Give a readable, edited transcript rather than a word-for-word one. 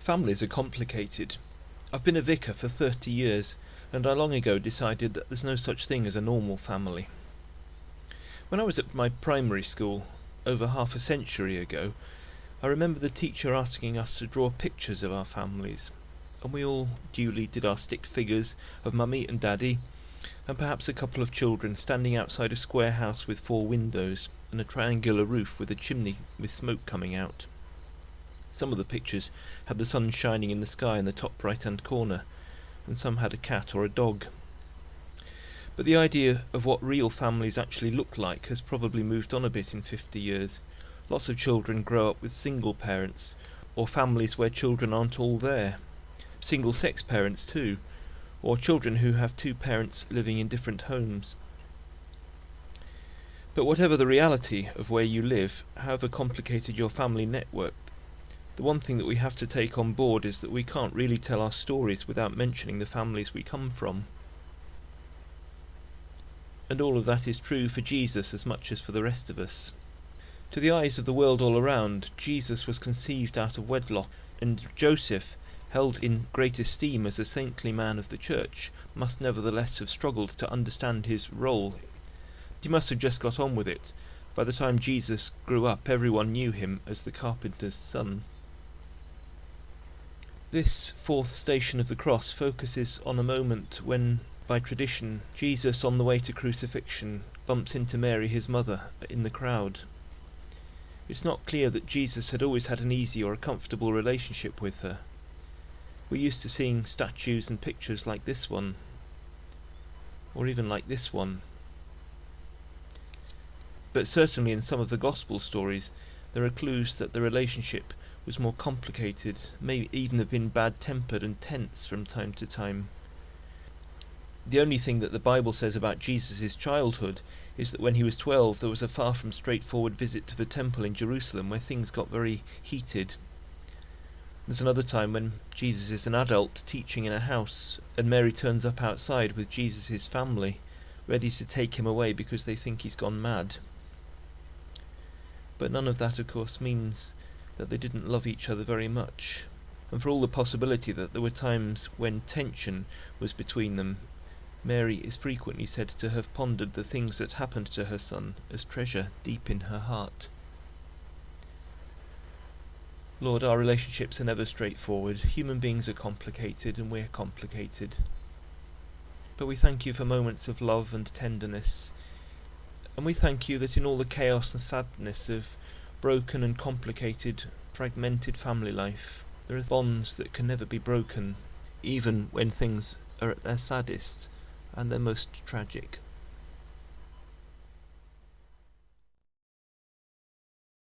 Families are complicated. I've been a vicar for 30 years, and I long ago decided that there's no such thing as a normal family. When I was at my primary school, over half a century ago, I remember the teacher asking us to draw pictures of our families, and we all duly did our stick figures of Mummy and Daddy, and perhaps a couple of children standing outside a square house with 4 windows, and a triangular roof with a chimney with smoke coming out. Some of the pictures had the sun shining in the sky in the top right-hand corner, and some had a cat or a dog. But the idea of what real families actually look like has probably moved on a bit in 50 years. Lots of children grow up with single parents, or families where children aren't all there. Single-sex parents too, or children who have 2 parents living in different homes. But whatever the reality of where you live, however complicated your family network, the one thing that we have to take on board is that we can't really tell our stories without mentioning the families we come from. And all of that is true for Jesus as much as for the rest of us. To the eyes of the world all around, Jesus was conceived out of wedlock, and Joseph, held in great esteem as a saintly man of the church, must nevertheless have struggled to understand his role. He must have just got on with it. By the time Jesus grew up, everyone knew him as the carpenter's son. This 4th station of the cross focuses on a moment when, by tradition, Jesus, on the way to crucifixion, bumps into Mary, his mother, in the crowd. It's not clear that Jesus had always had an easy or a comfortable relationship with her. We're used to seeing statues and pictures like this one, or even like this one. But certainly in some of the gospel stories, there are clues that the relationship was more complicated, may even have been bad-tempered and tense from time to time. The only thing that the Bible says about Jesus' childhood is that when he was 12 there was a far from straightforward visit to the temple in Jerusalem where things got very heated. There's another time when Jesus is an adult teaching in a house and Mary turns up outside with Jesus' family, ready to take him away because they think he's gone mad. But none of that of course means that they didn't love each other very much, and for all the possibility that there were times when tension was between them, Mary is frequently said to have pondered the things that happened to her son as treasure deep in her heart. Lord, our relationships are never straightforward. Human beings are complicated and we're complicated. But we thank you for moments of love and tenderness, and we thank you that in all the chaos and sadness of broken and complicated, fragmented family life, there are bonds that can never be broken, even when things are at their saddest and their most tragic.